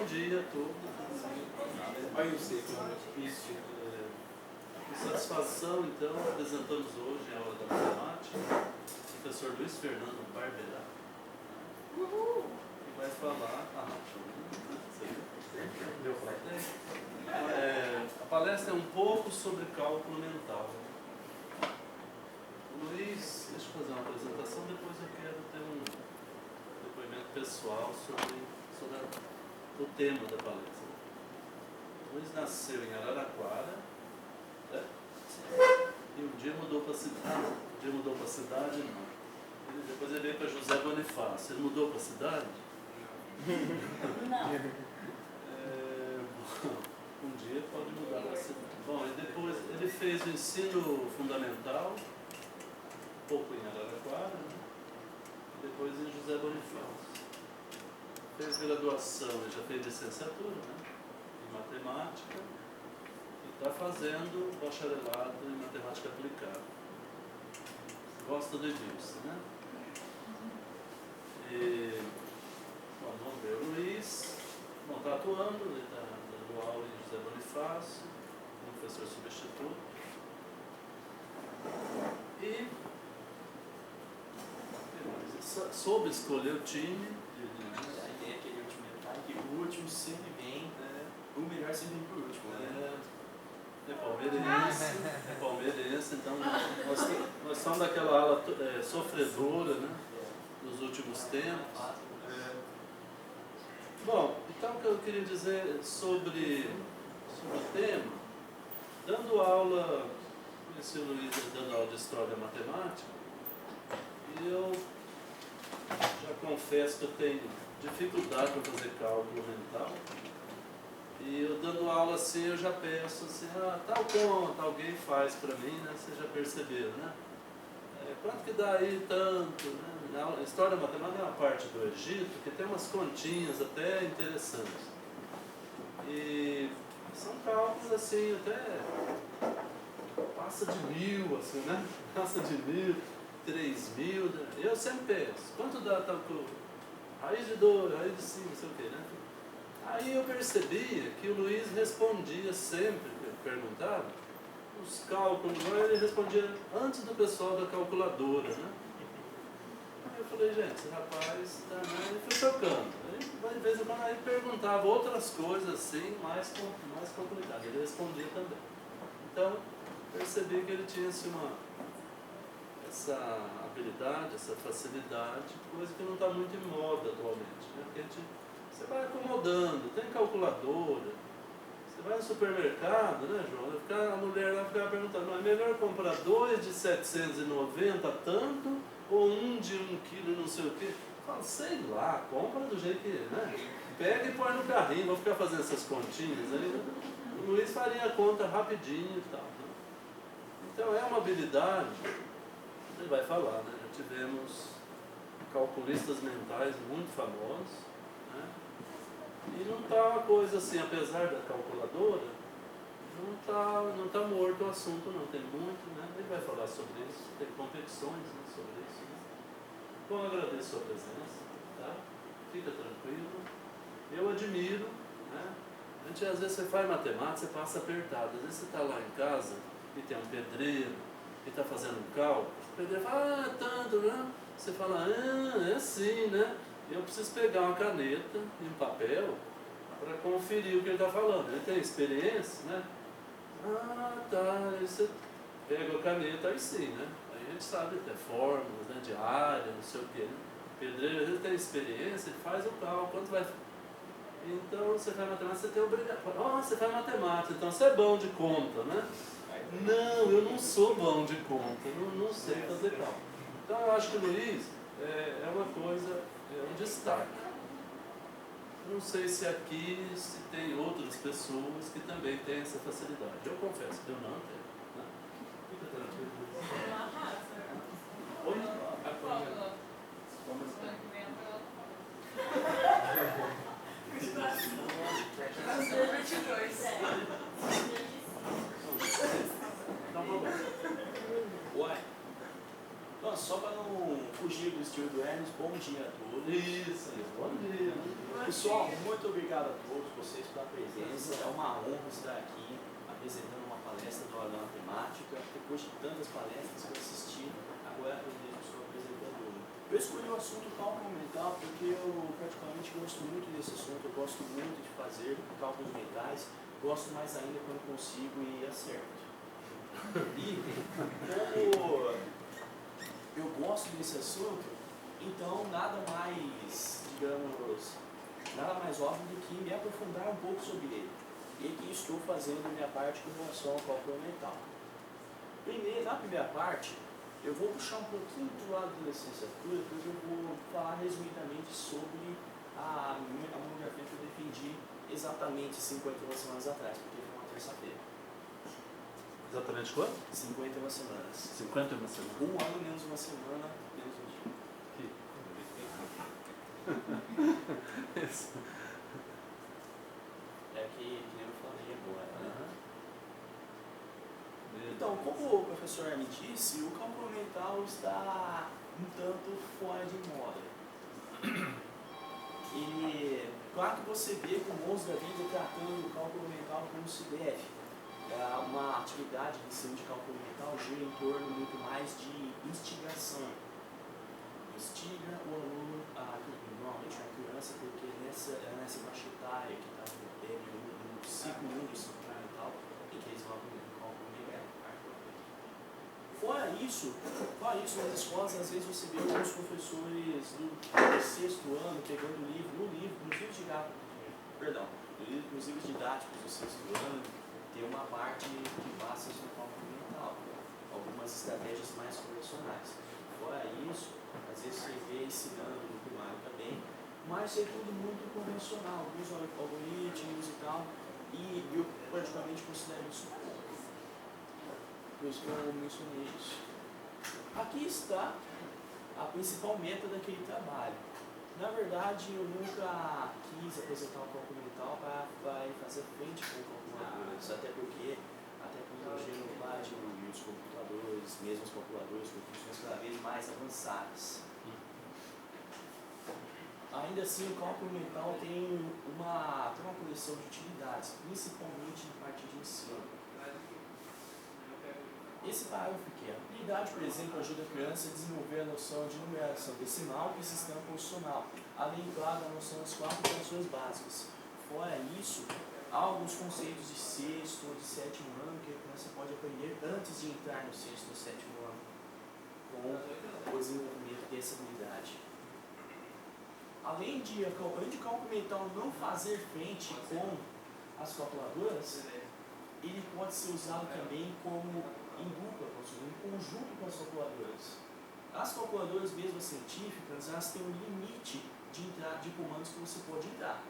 dia todo. Aí eu sei que é Isso. Com satisfação, então, apresentamos hoje a aula da matemática, o professor Luiz Fernando Barberá, que vai falar. A palestra é um pouco sobre cálculo mental. Luiz, deixa eu fazer uma apresentação, depois eu quero ter um depoimento pessoal sobre o tema da palestra. Luiz nasceu em Araraquara, né? E um dia mudou para a cidade. Um dia mudou para a cidade, não. Depois ele veio para José Bonifácio. Ele mudou para a cidade? Não. Um dia pode mudar para a cidade. Bom, e depois ele fez o ensino fundamental, um pouco em Araraquara, né? Depois em José Bonifácio. Fez graduação, ele já fez licenciatura, né? Em matemática, e está fazendo bacharelado em matemática aplicada. Gosta do Edilson, né? E, bom, vamos ver, o Luiz, bom, está atuando, ele está dando aula em José Bonifácio, professor substituto. E soube escolher o time. A ideia é aquele último detalhe, que o último sempre vem, o melhor sempre vem pro último. É palmeirense, então nós somos daquela ala sofredora, né, dos últimos tempos. Bom, então o que eu queria dizer sobre o tema, dando aula, conheci o Luiz dando aula de História Matemática, e eu já confesso que eu tenho dificuldade para fazer cálculo mental. E eu dando aula assim, eu já penso assim, tal conta, alguém faz para mim, né? Vocês já perceberam, né? Quanto que dá aí tanto, né? Na História da Matemática é uma parte do Egito que tem umas continhas até interessantes. E são cálculos assim, até passa de 1000, assim, né? Passa de 1000, 3000, né? Eu sempre penso, quanto dá tal coisa? Raiz de 2, raiz de 5, não sei o quê, né? Aí eu percebia que o Luiz respondia sempre, que eu perguntava, os cálculos, ele respondia antes do pessoal da calculadora, né? Aí eu falei, gente, esse rapaz, tá, né? Ele foi tocando. Aí, de vez em quando, ele perguntava outras coisas assim, mais complicadas. Ele respondia também. Então, percebi que ele tinha assim, essa habilidade, essa facilidade, coisa que não está muito em moda atualmente, né? Porque você vai acomodando, tem calculadora, você vai no supermercado, né, João? A mulher lá ficava perguntando, não é melhor comprar 2 de 790 tanto, ou um de 1 quilo não sei o quê? Eu falo, sei lá, compra do jeito que, né? Pega e põe no carrinho, vou ficar fazendo essas continhas aí. O Luiz faria a conta rapidinho e tal, né? Então é uma habilidade, ele vai falar, né? Já tivemos calculistas mentais muito famosos, né? E não está uma coisa assim, apesar da calculadora, não tá morto o assunto não, tem muito, né? Ele vai falar sobre isso, tem competições, né, sobre isso, né? Bom, eu agradeço a sua presença, tá? Fica tranquilo, eu admiro, né? Às vezes você faz matemática, você passa apertado, às vezes você está lá em casa e tem um pedreiro que está fazendo um cálculo, o pedreiro fala, tanto, né? Você fala, é assim, né? Eu preciso pegar uma caneta e um papel para conferir o que ele está falando. Ele tem experiência, né? Tá. Aí você pega a caneta, aí sim, né? Aí a gente sabe até fórmulas, né? De área, não sei o quê, né? O pedreiro, ele tem experiência, ele faz o cálculo, quanto vai. Então você faz matemática, você tem obrigação. Você faz matemática, então você é bom de conta, né? Não, eu não sou bom de conta, não sei fazer cálculo. Então eu acho que o Luiz é uma coisa, é um destaque. Não sei se aqui se tem outras pessoas que também têm essa facilidade. Eu confesso que eu não tenho, né? Fica tranquilo. Oi? Então vamos lá. Uai. Nossa, só para não fugir do estilo do Hermes, bom dia a todos. Isso, bom dia. Pessoal, muito obrigado a todos vocês pela presença. É uma honra estar aqui apresentando uma palestra do Aula Matemática. Depois de tantas palestras que eu assisti, agora eu mesmo estou apresentando uma. Eu escolhi o assunto cálculo mental porque eu praticamente gosto muito desse assunto. Eu gosto muito de fazer cálculos mentais. Gosto mais ainda quando consigo e acerto. E como eu gosto desse assunto, então nada mais, digamos, nada mais óbvio do que me aprofundar um pouco sobre ele. E aqui estou fazendo a minha parte com relação ao cálculo mental. Primeiro, na primeira parte, eu vou puxar um pouquinho do lado da licenciatura, porque eu vou falar resumidamente sobre a monografia que eu defendi exatamente 51 semanas atrás, porque foi uma terça-feira. Exatamente quanto? 51 semanas. 51 semanas. Um ano menos uma semana, menos um dia. Isso. É que eu falei agora, né? Uhum. Então, como o professor me disse, o cálculo mental está um tanto fora de moda. E claro que você vê com mãos da vida tratando o cálculo mental como se deve. Uma atividade de ensino de cálculo mental gira em torno muito mais de instigação. Instiga o aluno, normalmente a criança, porque nessa faixa etária que está no ciclo 1 do ensino fundamental, em que eles vão aprender o cálculo mental. Fora isso, nas escolas, às vezes você vê alguns professores do sexto ano pegando nos livros didáticos do sexto ano, tem uma parte que passa sobre o cálculo mental, algumas estratégias mais convencionais. Fora isso, às vezes você vê ensinando no primário também, mas é tudo muito convencional, alguns algoritmos e tal, e eu praticamente considero isso pouco. Por isso que eu mencionei isso. Aqui está a principal meta daquele trabalho. Na verdade, eu nunca quis apresentar o cálculo mental para fazer frente com calculadoras, até porque a tecnologia não invade os computadores, mesmo os calculadores com funções cada vez mais avançadas. Ainda assim, o cálculo mental tem uma coleção de utilidades, principalmente em parte de ensino. Esse parágrafo aqui, a habilidade, por exemplo, ajuda a criança a desenvolver a noção de numeração decimal e sistema posicional, além, claro, da noção das 4 operações básicas. Fora isso, há alguns conceitos de sexto ou de sétimo ano que a criança pode aprender antes de entrar no sexto ou sétimo ano, com o desenvolvimento dessa habilidade. Além de o cálculo mental não fazer frente com as calculadoras, ele pode ser usado também como em dupla, em conjunto com as calculadoras. As calculadoras mesmo científicas, elas têm um limite de entrada de comandos que você pode entrar.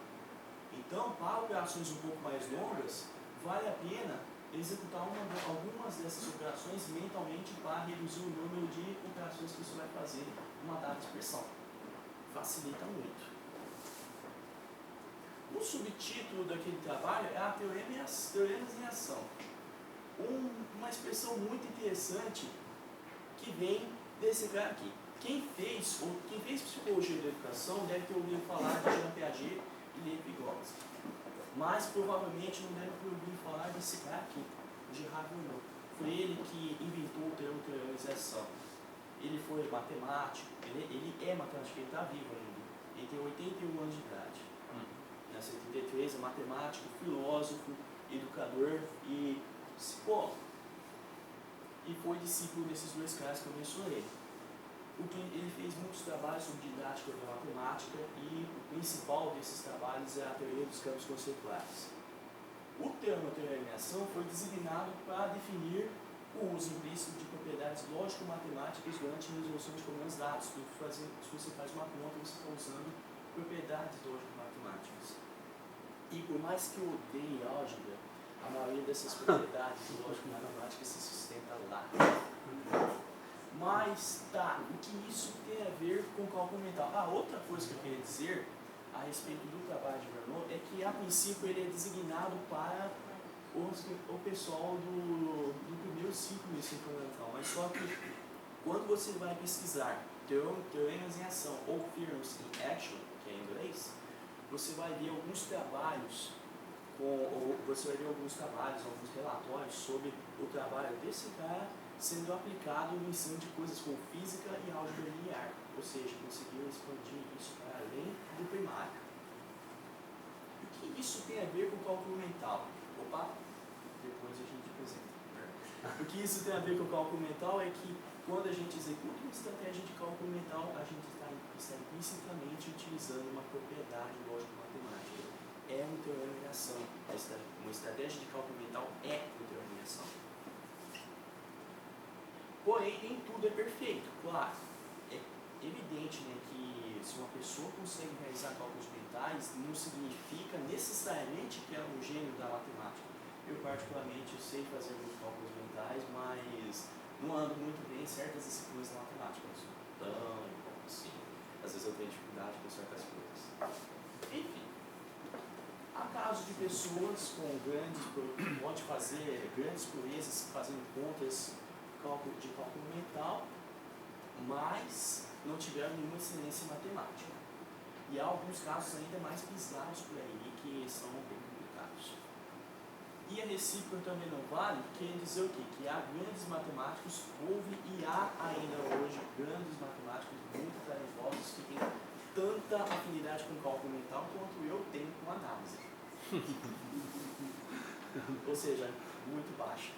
Então, para operações um pouco mais longas, vale a pena executar algumas dessas operações mentalmente para reduzir o número de operações que você vai fazer numa dada expressão. Facilita muito. O subtítulo daquele trabalho é a teoremas em ação. Uma expressão muito interessante que vem desse cara aqui. Quem fez psicologia da educação deve ter ouvido falar de Jean Piaget e Lev Vygotsky, mas provavelmente não deve ter ouvido falar desse cara aqui, Gerard Renault. Foi ele que inventou o termo teoremização. Ele foi matemático, ele é matemático, ele está vivo ainda. Ele tem 81 anos de idade. Nasceu em 73, é matemático, filósofo, educador e psicólogo. E foi discípulo desses dois caras que eu mencionei. Ele fez muitos trabalhos sobre didática da matemática e o principal desses trabalhos é a teoria dos campos conceituais. O termo teoremização foi designado para definir o uso implícito de propriedades lógico-matemáticas durante a resolução de problemas dados. Se você faz uma conta, você está usando propriedades lógico-matemáticas. E por mais que eu odeie álgebra, a maioria dessas propriedades lógico-matemáticas se sustenta lá. Mas, o que isso tem a ver com cálculo mental? Outra coisa que eu queria dizer a respeito do trabalho de Renault é que, a princípio, ele é designado para o pessoal do primeiro ciclo do ensino fundamental. Mas só que, quando você vai pesquisar teoremas em ação ou theorems in action, que é em inglês, você vai ver alguns trabalhos, alguns relatórios sobre o trabalho desse cara sendo aplicado no ensino de coisas como física e álgebra linear, ou seja, conseguiu expandir isso para além do primário. E o que isso tem a ver com o cálculo mental? Opa, depois a gente apresenta. O que isso tem a ver com o cálculo mental é que quando a gente executa uma estratégia de cálculo mental, a gente está implicitamente utilizando uma propriedade lógico-matemática. É um teorema de ação. Uma estratégia de cálculo mental é um teorema de ação. Porém, nem tudo é perfeito, claro. É evidente, né, que se uma pessoa consegue realizar cálculos mentais, não significa necessariamente que ela é um gênio da matemática. Eu, particularmente, sei fazer alguns cálculos mentais, mas não ando muito bem em certas disciplinas da matemática. Eu sou tão bom assim. Às vezes eu tenho dificuldade com certas coisas. Enfim, há casos de pessoas com pode fazer grandes proezas fazendo contas de cálculo mental, mas não tiveram nenhuma excelência em matemática. E há alguns casos ainda mais bizarros por aí que são bem complicados. E a recíproca também não vale, quer dizer o quê? Que há grandes matemáticos, houve e há ainda hoje grandes matemáticos muito talentosos que têm tanta afinidade com cálculo mental quanto eu tenho com análise. Ou seja, muito baixa.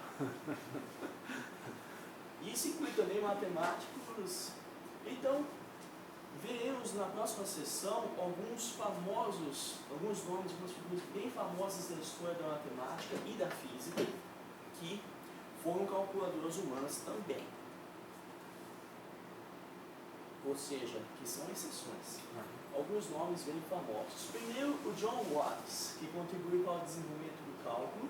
Isso inclui também matemáticos. Então, veremos na próxima sessão alguns nomes de umas figuras bem famosas da história da matemática e da física que foram calculadoras humanas também. Ou seja, que são exceções. Alguns nomes bem famosos. Primeiro, o John Watts, que contribuiu para o desenvolvimento do cálculo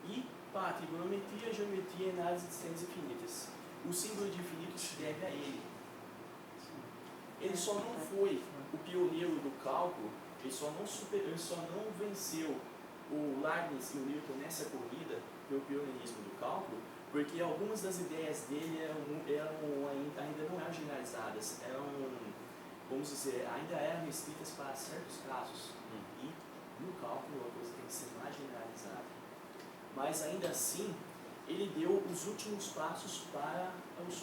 e para a trigonometria, geometria e análise de sistemas infinitas. O símbolo de infinito se deve a ele. Ele só não foi o pioneiro do cálculo, ele só não venceu o Leibniz e o Newton nessa corrida pelo pioneirismo do cálculo, porque algumas das ideias dele ainda não eram generalizadas, vamos dizer, ainda eram restritas para certos casos. E no cálculo a coisa tem que ser mais generalizada. Mas ainda assim, ele deu os últimos passos antes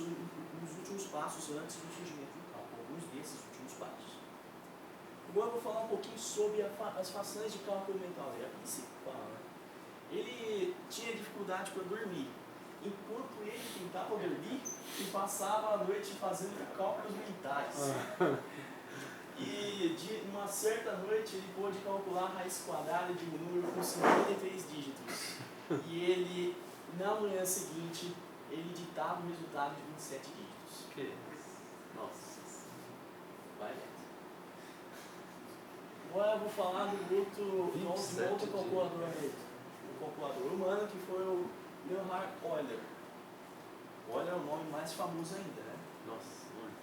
do surgimento do cálculo, alguns desses últimos passos. Agora eu vou falar um pouquinho sobre as façanhas de cálculo mental, a principal. Né? Ele tinha dificuldade para dormir. Enquanto ele tentava dormir, ele passava a noite fazendo cálculos mentais. E de uma certa noite ele pôde calcular a raiz quadrada de um número com 53 dígitos. E ele, na manhã seguinte, ele ditava o resultado de 27 dígitos. Que? Nossa. Vai dentro. Agora eu vou falar de outro calculador humano, que foi o Leonhard Euler. Euler é o nome mais famoso ainda, né? Nossa, muito.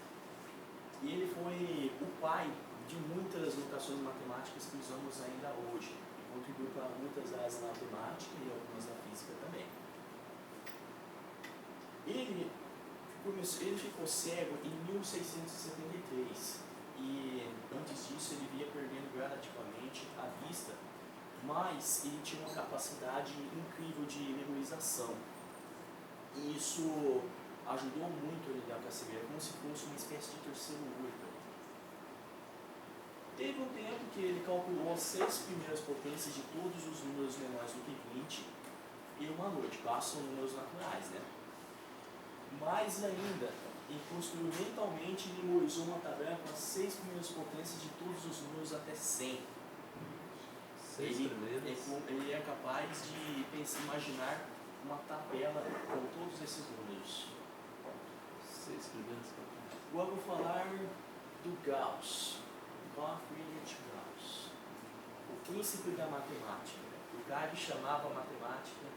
E ele foi o pai de muitas notações matemáticas que usamos ainda hoje. Contribuiu para muitas áreas da matemática e algumas da física também. Ele ficou cego em 1673 e antes disso ele via perdendo gradativamente a vista, mas ele tinha uma capacidade incrível de memorização. E isso ajudou muito ele a perceber, como se fosse uma espécie de terceiro olho. Teve um tempo que ele calculou as 6 primeiras potências de todos os números menores do que 20 em uma noite, claro, são números naturais, né? Mais ainda, ele construiu mentalmente e memorizou uma tabela com as 6 primeiras potências de todos os números até 100. Ele é capaz de imaginar uma tabela com todos esses números. 6 primeiras potências. Agora eu vou falar do Gauss. Carl Friedrich Gauss, o príncipe da matemática. O cara que chamava a matemática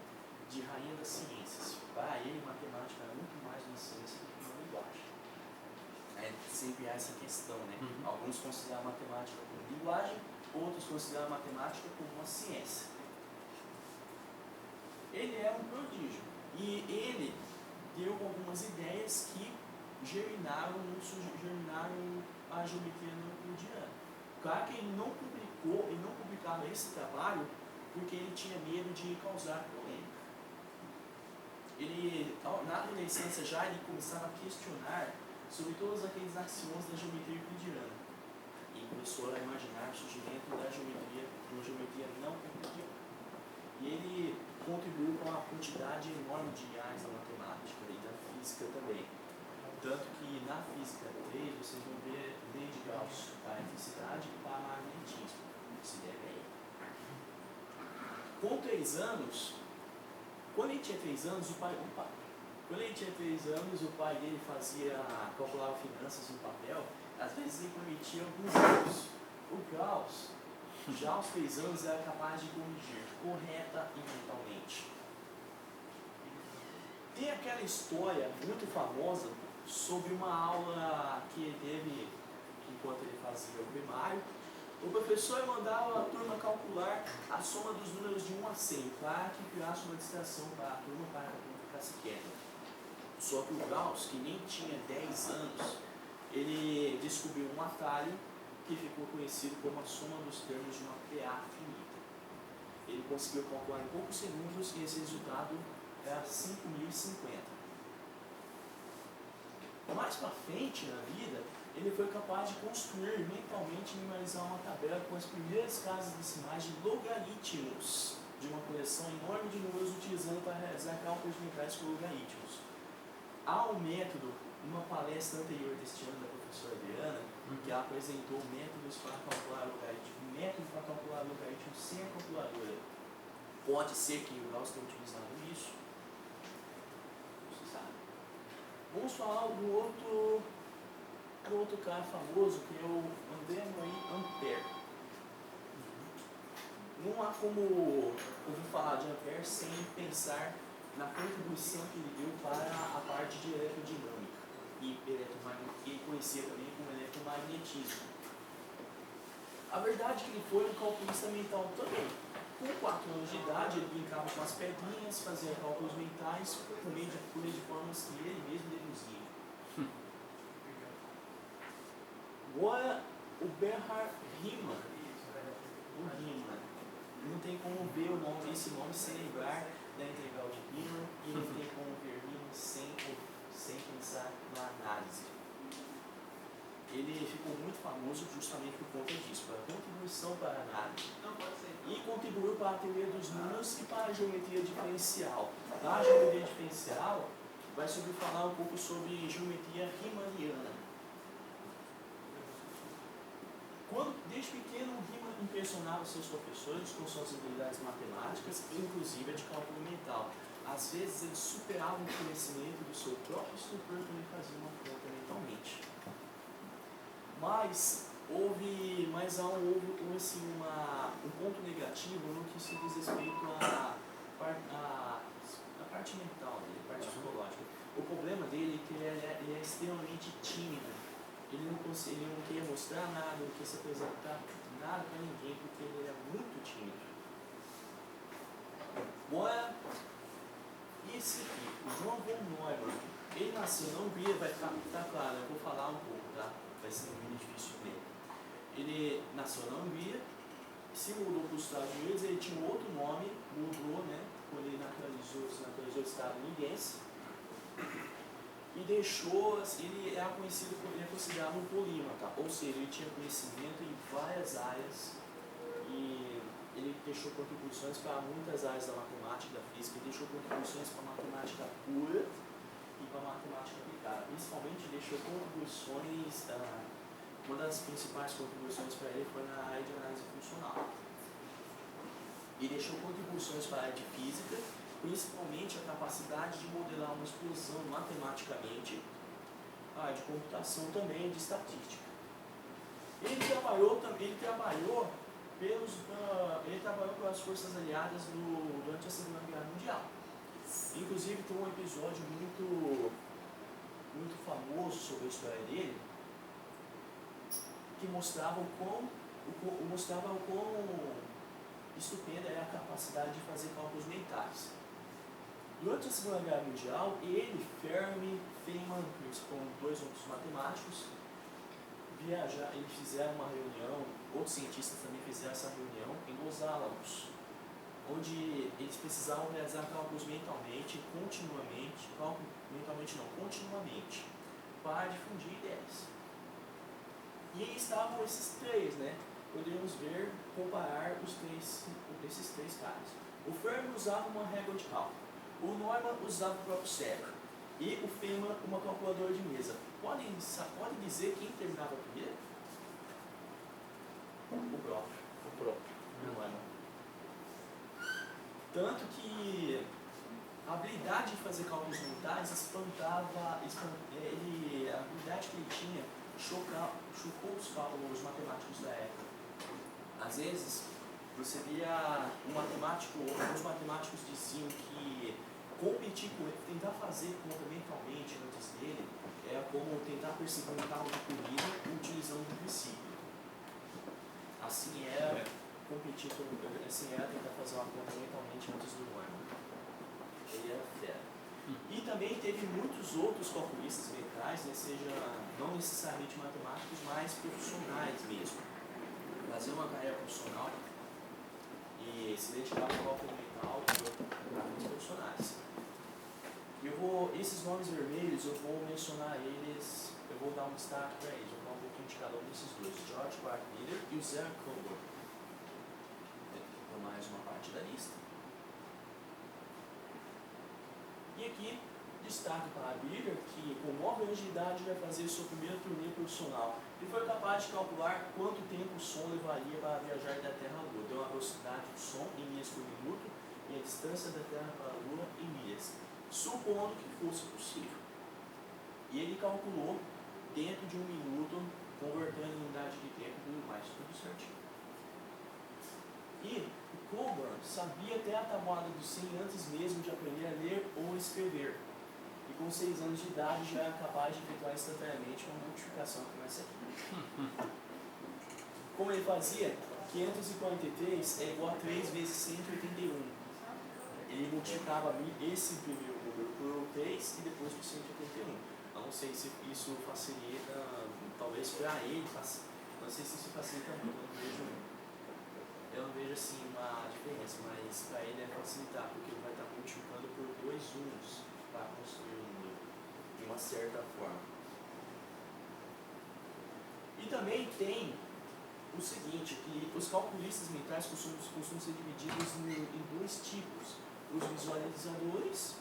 de rainha das ciências. Para ele, matemática era muito mais uma ciência do que uma linguagem. Sempre há essa questão, né? Alguns consideram a matemática como linguagem, outros consideram a matemática como uma ciência. Ele é um prodígio e ele deu algumas ideias que germinaram a geometria euclidiana. Claro que ele não publicava esse trabalho porque ele tinha medo de causar polêmica. Ele, na adolescência já, ele começava a questionar sobre todos aqueles axiomas da geometria euclidiana. E começou a imaginar o surgimento da geometria, uma geometria não euclidiana. E ele contribuiu com uma quantidade enorme de reais da matemática e da física também. Tanto que na física 3 vocês vão ver lei de Gauss para a eletricidade e para magnetismo. Se deve aí. Com 3 anos, quando ele tinha 3 anos, o pai dele calculava finanças no papel, às vezes ele cometia alguns erros. O Gauss, já aos 3 anos, era capaz de corrigir correta e mentalmente. Tem aquela história muito famosa sobre uma aula que ele teve enquanto ele fazia o primário. O professor mandava a turma calcular a soma dos números de 1 a 100 para que criasse uma distração para a turma para que a turma ficasse quieta. Só que o Gauss, que nem tinha 10 anos, ele descobriu um atalho que ficou conhecido como a soma dos termos de uma PA finita. Ele conseguiu calcular em poucos segundos e esse resultado era 5.050. Mais para frente na vida, ele foi capaz de construir mentalmente e memorizar uma tabela com as primeiras casas decimais de logaritmos de uma coleção enorme de números utilizando para realizar cálculos mentais com logaritmos. Há um método, numa palestra anterior deste ano da professora Adriana, que ela apresentou métodos para calcular logaritmos sem a calculadora. Pode ser que o Gauss tenha utilizado isso. Você sabe. Vamos falar do outro cara famoso, que é o André-Marie Ampère. Não há como ouvir falar de Ampère sem pensar na contribuição que ele deu para a parte de eletrodinâmica e ele conhecia também como eletromagnetismo. A verdade é que ele foi um calculista mental também. Com 4 anos de idade, ele brincava com as pedrinhas, fazia cálculos mentais por meio de formas que ele mesmo deduzia. Agora, o Bernhard Riemann. O Riemann. Não tem como ver esse nome sem lembrar da integral de Riemann e não tem como ver Riemann sem pensar na análise. Ele ficou muito famoso justamente por conta disso, pela contribuição para a análise. E contribuiu para a teoria dos números e para a geometria diferencial. Na geometria diferencial, vai falar um pouco sobre geometria riemanniana. Desde pequeno, o Riemann impressionava seus professores com suas habilidades matemáticas, inclusive a de cálculo mental. Às vezes, ele superava o conhecimento do seu próprio instrutor quando ele fazia uma conta mentalmente. Mas houve um ponto negativo no que se diz respeito à parte mental dele, a parte psicológica. O problema dele é que ele é extremamente tímido. Ele não queria mostrar nada, não queria se apresentar nada para ninguém, porque ele era muito tímido. Agora, esse aqui, o Johann von Neumann, ele nasceu na Hungria, vai ficar claro, eu vou falar um pouco, tá? Vai ser muito difícil de ler. Ele nasceu na Hungria, se mudou para os Estados Unidos, ele tinha um outro nome, mudou, né? Quando ele naturalizou estadunidense. E ele era considerado um polímata, ou seja, ele tinha conhecimento em várias áreas e ele deixou contribuições para muitas áreas da matemática e da física, ele deixou contribuições para a matemática pura e para a matemática aplicada. Principalmente deixou contribuições, uma das principais contribuições para ele foi na área de análise funcional. E deixou contribuições para a área de física, principalmente a capacidade de modelar uma explosão matematicamente, de computação também, de estatística. Ele trabalhou pelas forças aliadas durante a Segunda Guerra Mundial. Inclusive tem um episódio muito famoso sobre a história dele, que mostrava o quão estupenda é a capacidade de fazer cálculos mentais. Durante a Segunda Guerra Mundial, ele, Fermi, Feynman, com 2 outros matemáticos, viajar, eles fizeram uma reunião, outros cientistas também fizeram essa reunião em Los Alamos, onde eles precisavam realizar cálculos mentalmente, continuamente, continuamente, para difundir ideias. E aí estavam esses três, né? Poderíamos ver, comparar esses três caras. O Fermi usava uma régua de cálculo, o Neumann usava o próprio cérebro e o Feynman uma calculadora de mesa. Podem dizer quem terminava primeiro? O próprio. O Neumann. Tanto que a habilidade de fazer cálculos mentais a habilidade que ele tinha chocou os matemáticos da época. Às vezes, você via alguns matemáticos diziam que competir com ele, tentar fazer conta mentalmente antes dele, era como tentar perseguir um carro de corrida utilizando um princípio. Assim era tentar fazer uma conta mentalmente antes do Neumann. Ele era fera. E também teve muitos outros calculistas mentais, né, seja não necessariamente matemáticos, mas profissionais mesmo. Faziam uma carreira profissional e se dedicavam ao cálculo mental para muitos profissionais. Esses nomes vermelhos, eu vou mencionar eles, eu vou dar um destaque para eles, eu vou dar um pouquinho de cada um desses dois, o George Clark Miller e o Zach Coburn. Mais uma parte da lista. E aqui, destaque para Miller, que com 9 anos de idade vai fazer seu primeiro turnê profissional. Ele foi capaz de calcular quanto tempo o som levaria para viajar da Terra à Lua. Deu a velocidade do som em milhas por minuto e a distância da Terra para a Lua em milhas, supondo que fosse possível. E ele calculou dentro de 1 minuto, convertendo em unidade de tempo e tudo mais, tudo certinho. E o Coburn sabia até a tabuada do 100 antes mesmo de aprender a ler ou escrever. E com 6 anos de idade já era capaz de efetuar instantaneamente uma multiplicação que começa aqui. Como ele fazia? 543 é igual a 3 vezes 181. Ele multiplicava esse primeiro número por 3 e depois por 181. Eu não sei se isso facilita, talvez para ele, não sei se isso facilita muito, eu não vejo assim uma diferença, mas para ele é facilitar, porque ele vai estar multiplicando por 2 uns para construir um número, de uma certa forma. E também tem o seguinte, que os calculistas mentais costumam ser divididos em 2 tipos. Os visualizadores,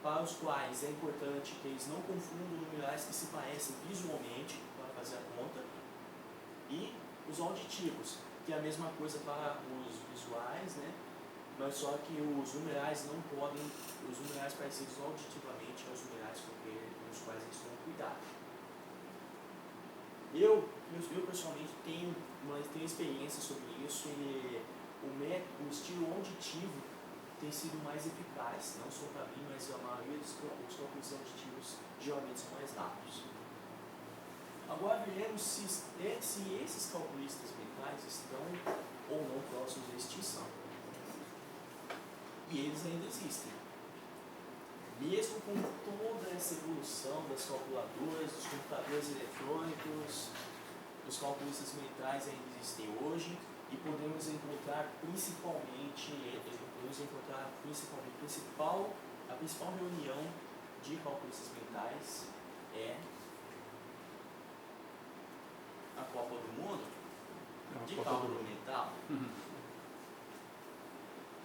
para os quais é importante que eles não confundam numerais que se parecem visualmente para fazer a conta, e os auditivos, que é a mesma coisa para os visuais, né? Mas só que os numerais parecidos auditivamente aos numerais com os quais eles tomam cuidado. Eu pessoalmente tenho experiência sobre isso e o estilo auditivo tem sido mais eficaz, não só para mim, mas a maioria dos cálculos auditivos geralmente são mais rápidos. Agora veremos se esses calculistas mentais estão ou não próximos da extinção. E eles ainda existem. Mesmo com toda essa evolução das calculadoras, dos computadores eletrônicos, os calculistas mentais ainda existem hoje e podemos encontrar a principal reunião de calculistas mentais é a Copa do Mundo de cálculo mental.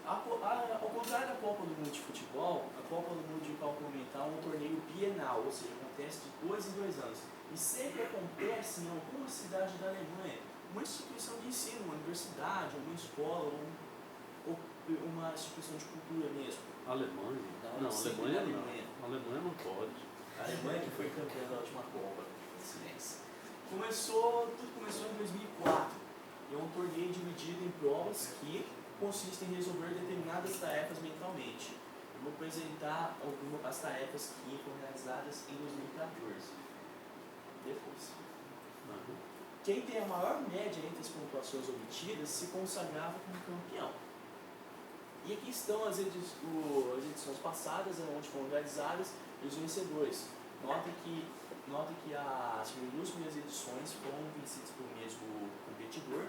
Ao contrário da Copa do Mundo de futebol, a Copa do Mundo de cálculo mental é um torneio bienal, ou seja, acontece de 2 em 2 anos. E sempre acontece em alguma cidade da Alemanha, uma instituição de ensino, uma universidade, alguma escola, ou uma instituição de cultura mesmo. Alemanha? Não, Alemanha não. Alemanha não pode. A Alemanha que foi campeã da última Copa. Silêncio. Tudo começou em 2004. É um torneio dividido em provas que consistem em resolver determinadas tarefas mentalmente. Eu vou apresentar as tarefas que foram realizadas em 2014. Depois. Quem tem a maior média entre as pontuações obtidas se consagrava como campeão. E aqui estão as edições passadas, onde foram realizadas, e os vencedores. Notem que nota que as duas primeiras edições foram vencidas pelo mesmo competidor.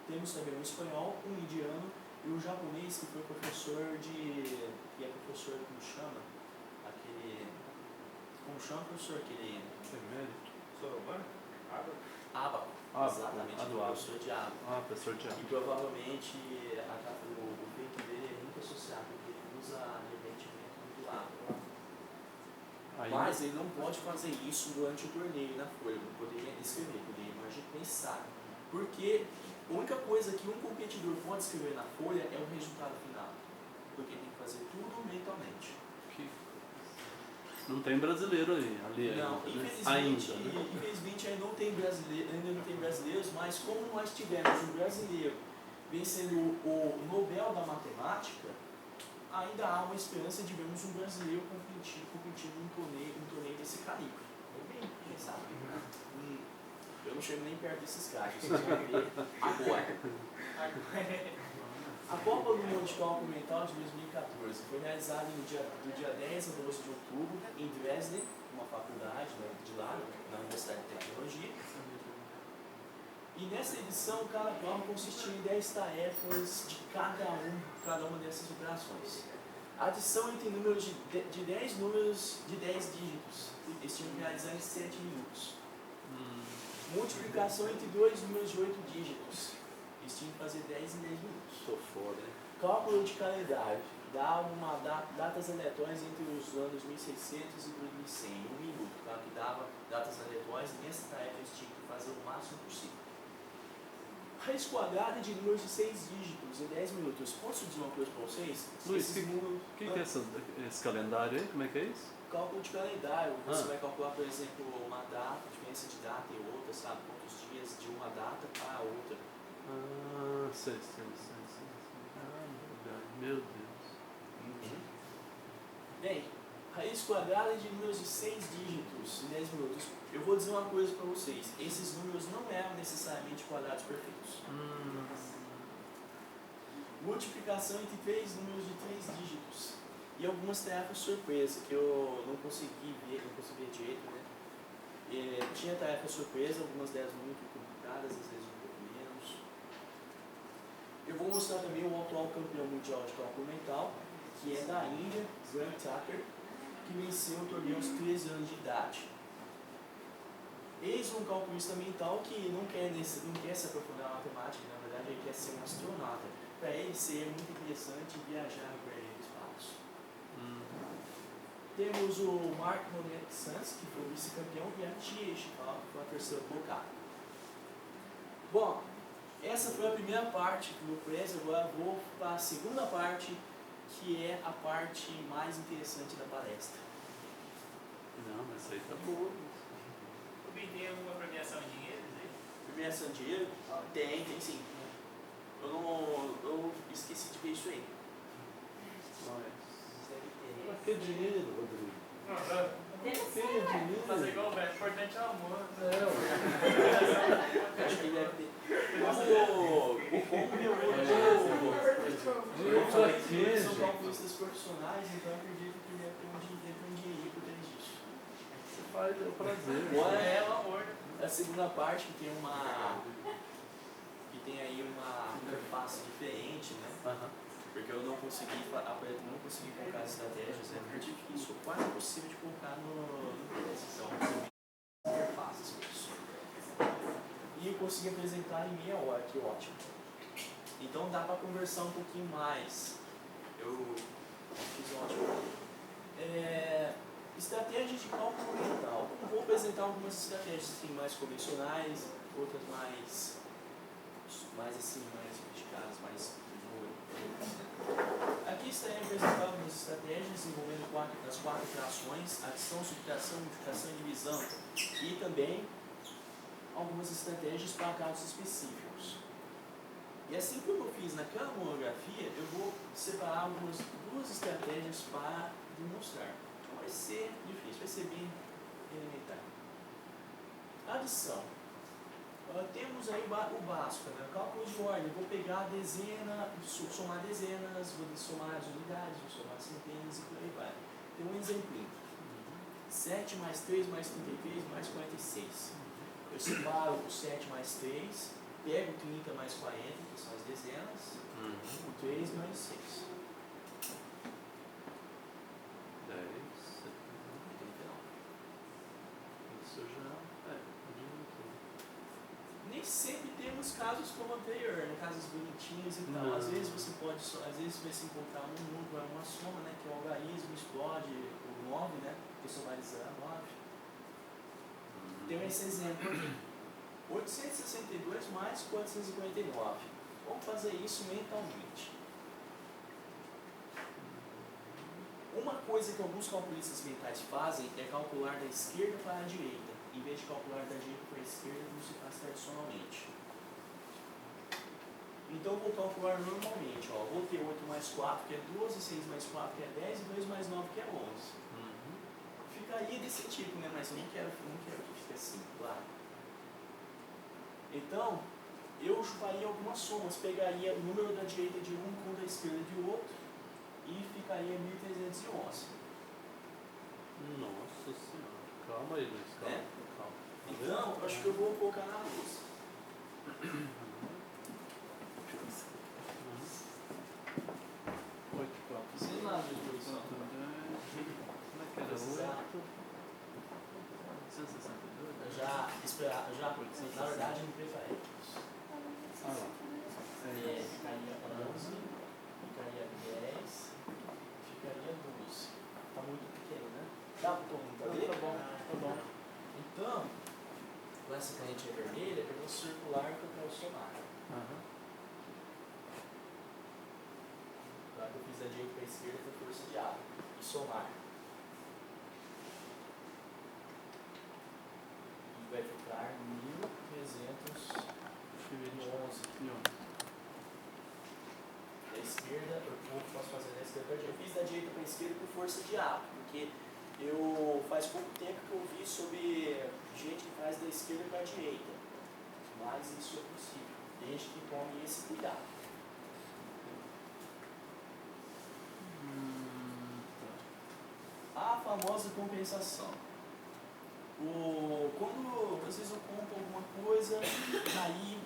Temos também um espanhol, um indiano e um japonês que foi professor que é professor, como chama? Como chama o professor aquele? Sorobano? Ábaco. Exatamente, professor de Ábaco. Professor de Ábaco. E provavelmente o feito dele é muito associado, porque ele usa revertimento muito água. Mas ele não pode fazer isso durante o torneio na folha, não poderia escrever, poderia pensar. Porque a única coisa que um competidor pode escrever na folha é o resultado final. Porque tem que fazer tudo mentalmente. Não tem brasileiro ali não, infelizmente ainda não tem brasileiros, mas como nós tivemos um brasileiro vencendo o Nobel da Matemática, ainda há uma esperança de vermos um brasileiro competindo em um torneio desse calibre. Quem sabe? Eu não chego nem perto desses caras, vocês vão ver agora. A Copa do Mundo de Cálculo Mental de 2014 foi realizada do dia 10 a 12 de outubro em Dresden, uma faculdade de lá, na Universidade de Tecnologia. E nessa edição, cada prova consistia em 10 tarefas de cada uma dessas operações. Adição entre números de 10 números de 10 dígitos. Eles tinham que realizar em 7 minutos. Multiplicação entre dois números de 8 dígitos. Eles tinham que fazer 10 em 10 minutos. Tô foda, hein? Cálculo de calendário. Dá datas aleatórias entre os anos 1600 e 2100, em 1 minuto. Claro que dava datas aleatórias e nessa tarefa eles tinham que fazer o máximo possível. Raiz quadrada de números de 6 dígitos em 10 minutos. Posso dizer uma coisa para vocês? Luiz, o que é esse calendário aí? Como é que é isso? Cálculo de calendário. Você vai calcular, por exemplo, uma data, a diferença de data e outra, sabe? Quantos dias de uma data para a outra. Sei. Meu Deus. Bem, raiz quadrada de números de 6 dígitos em 10 minutos. Eu vou dizer uma coisa para vocês. Esses números não eram necessariamente quadrados perfeitos. Multiplicação entre 3 números de 3 dígitos. E algumas tarefas surpresa que eu não consegui ver direito, né? Tinha tarefa surpresa, algumas delas muito complicadas, às vezes um pouco menos. Eu vou mostrar também o atual campeão mundial de cálculo mental, que é da Índia, Graham Tucker, que venceu o torneio aos 13 anos de idade. Eis um calculista mental que não quer se aprofundar na matemática, na verdade ele quer ser um astronauta. Para ele seria muito interessante viajar no planeta espaço. Temos o Mark Monet Sanz, que foi o vice-campeão, e a Tia Ishikawa, que foi a terceira colocada. Bom, essa foi a primeira parte do quiz. Agora vou para a segunda parte, que é a parte mais interessante da palestra. Não, mas isso aí tá boa. Tem alguma premiação em dinheiro aí? Premiação em dinheiro? Tem sim. Eu esqueci de ver isso aí. Que dinheiro, Rodrigo? Fazer igual o velho, importante é o amor. Acho que deve ter. São calculistas profissionais, então eu acredito que deve ter um dinheirinho por trás disso. Você faz, é o prazer. Agora é o amor. a segunda parte que tem aí uma interface diferente, né? Porque eu não consegui colocar as estratégias, é muito difícil, quase impossível de colocar no teste. Então, interfaces com isso. E eu consegui apresentar em meia hora, que ótimo. Então dá para conversar um pouquinho mais. Eu fiz um ótimo. Estratégias de cálculo mental. Eu vou apresentar algumas estratégias assim, mais convencionais, outras mais sofisticadas, mais. Aqui está apresentado algumas estratégias envolvendo as 4 frações: adição, subtração, multiplicação e divisão. E também algumas estratégias para casos específicos. E assim como eu fiz naquela monografia, eu vou separar duas estratégias para demonstrar. Então vai ser difícil, vai ser bem elementar. Adição. Temos aí o básico, né? Cálculo de ordem. Eu vou pegar a dezena, somar dezenas, vou somar as unidades, vou somar centenas e por aí vai. Tem um exemplinho. 7 mais 3 mais 33 mais 46. Eu separo o 7 mais 3, pego 30 mais 40, que são as dezenas, o 3 mais 6. 10, 39. isso já é. Nem sempre temos casos como o anterior, né? Casos bonitinhos e tal. Não. Às vezes você pode, às vezes você vai se encontrar um número, uma soma, né? Que o algarismo explode o 9, né? Porque somalizar 9. Tem esse exemplo aqui. 862 mais 459. Vamos fazer isso mentalmente. Uma coisa que alguns calculistas mentais fazem é calcular da esquerda para a direita, em vez de calcular da direita para a esquerda, como se faz tradicionalmente. Então eu vou calcular normalmente. Ó. Vou ter 8 mais 4, que é 12, 6 mais 4, que é 10, e 2 mais 9, que é 11. Ficaria desse tipo, né? Mas eu não quero que fique assim, claro. Então, eu faria algumas somas. Pegaria o número da direita de um com o da esquerda de outro e ficaria 1311. Nossa senhora. Calma aí, Luiz. Calma. É? Calma. Então, eu acho que eu vou colocar na luz. Sei lá, meu Deus. Como é que era? 8. 162? Eu já, na verdade, eu me preparei. Ah lá. Ficaria 11, ficaria 10, ficaria 12. Tá muito pequeno, né? Dá para todo mundo ver? Tá bom, tá bom. Então, com essa canetinha vermelha, eu vou circular que eu quero somar. Agora que eu fiz da direita para a esquerda, foi força de água. E somar. E vai ficar 1311. Da esquerda, eu posso fazer da esquerda para a direita. Eu fiz da direita para a esquerda por força de água, porque faz pouco tempo que eu vi sobre gente que faz da esquerda para a direita. Mas isso é possível. Desde que tome esse cuidado. A famosa compensação. Quando vocês ocupam alguma coisa, aí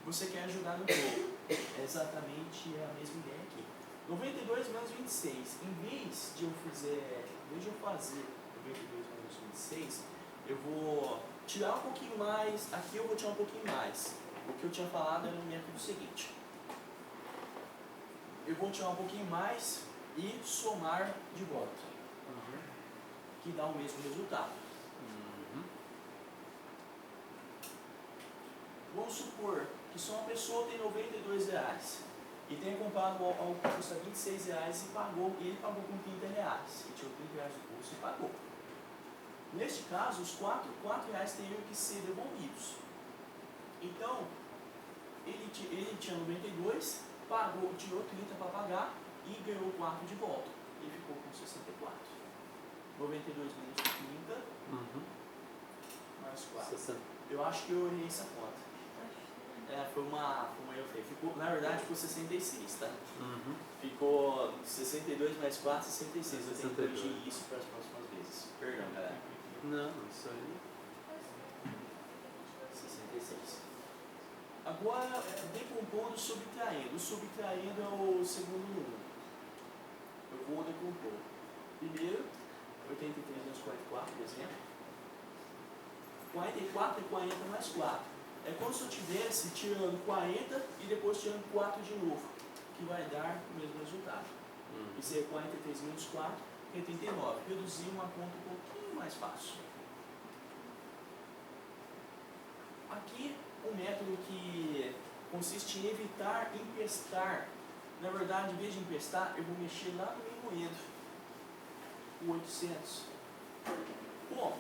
você quer ajudar no jogo. É exatamente a mesma ideia aqui. 92 menos 26. Em vez de eu fazer 92 menos 26, eu vou tirar um pouquinho mais. Aqui eu vou tirar um pouquinho mais. O que eu tinha falado era o método seguinte. Eu vou tirar um pouquinho mais e somar de volta. Que dá o mesmo resultado. Vamos supor que só uma pessoa tem R$92 e tem comprado algo que custa R$26 e ele pagou com R$30. Ele tirou R$30 do bolso e pagou. Neste caso, os R$4 teriam que ser devolvidos. Então, ele tinha 92, tirou 30 para pagar e ganhou o 4 de volta. Ele ficou com 64. 92 menos 30, mais 4. 60. Eu acho que eu errei essa conta. Foi uma erro feio. Na verdade, ficou 66, tá? Ficou 62 mais 4, 66. Eu tenho que corrigir isso para as próximas vezes. Perdão, galera. Não, isso aí. 66. Agora, decompondo e subtraindo. O subtraindo é o segundo número. Eu vou decompor. Primeiro, 83 menos 44, por exemplo. 44 e 40 mais 4. É como se eu estivesse tirando 40 e depois tirando 4 de novo, que vai dar o mesmo resultado. Isso é 43 menos 4, 89. Reduzir uma conta um pouquinho mais fácil. Aqui, um método que consiste em evitar emprestar. Na verdade, em vez de emprestar, eu vou mexer lá no remoendo. O 800. Bom,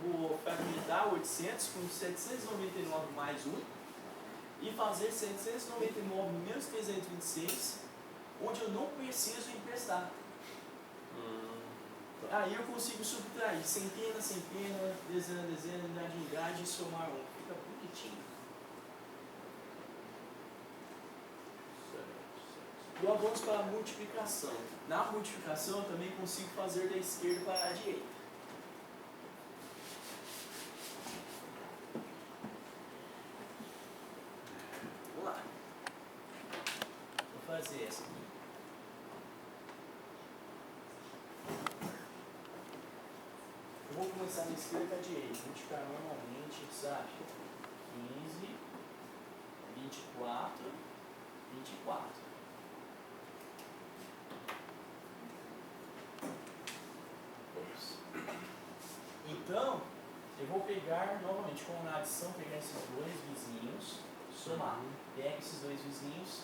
vou fragmentar 800 com 799 mais 1 e fazer 799 menos 326, onde eu não preciso emprestar. Aí eu consigo subtrair centena, centena, dezena, dezena, unidade, unidade e somar 1. Fica bonitinho. Agora vamos para a multiplicação. Na multiplicação eu também consigo fazer da esquerda para a direita. Vamos lá. Vou fazer essa aqui. Eu vou começar na esquerda e para a direita. Multiplicar normalmente, sabe? 15, 24, 24. Então, eu vou pegar novamente, como na adição, pegar esses dois vizinhos, somar. Pega esses dois vizinhos,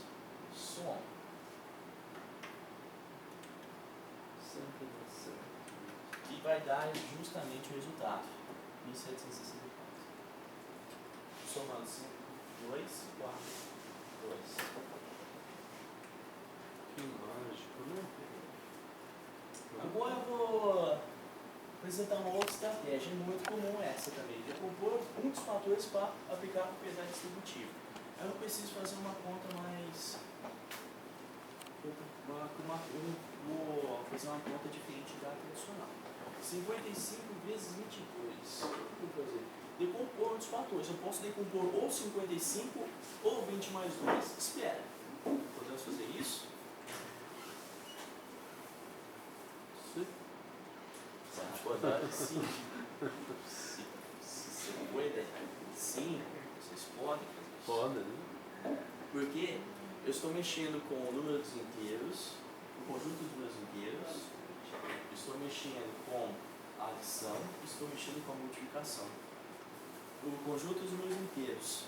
soma. Sempre dá certo. E vai dar justamente o resultado. 1764. Somando 5, 2, 4, 2. Que mágico, né? Agora eu vou apresentar uma outra estratégia, muito comum essa também. Decompor muitos fatores para aplicar para o pesar distributivo. Eu não preciso fazer uma conta mais... Vou fazer uma conta diferente da tradicional. 55 vezes 22. O que eu vou fazer? Decompor muitos fatores. Eu posso decompor ou 55 ou 20 mais 2. Espera. Podemos fazer isso? Sim. Se puder. Sim, vocês podem fazer isso. Pode, né? Porque eu estou mexendo com o número dos inteiros, o conjunto dos números inteiros, estou mexendo com a adição, estou mexendo com a multiplicação. O conjunto dos números inteiros,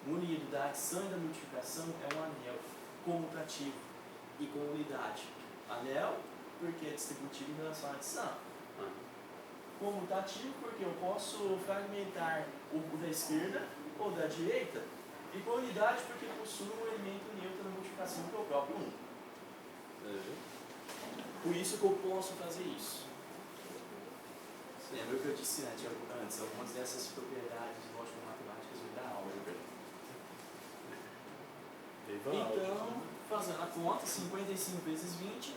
munido da adição e da multiplicação, é um anel comutativo e com unidade. Anel, porque é distributivo em relação à adição. Comutativo, porque eu posso fragmentar o da esquerda ou da direita. E com unidade, porque possui um elemento neutro na multiplicação, que é o próprio 1. Por isso que eu posso fazer isso. Lembra que eu disse antes, algumas dessas propriedades lógico-matemáticas vêm da álgebra. Então, fazendo a conta, 55 vezes 20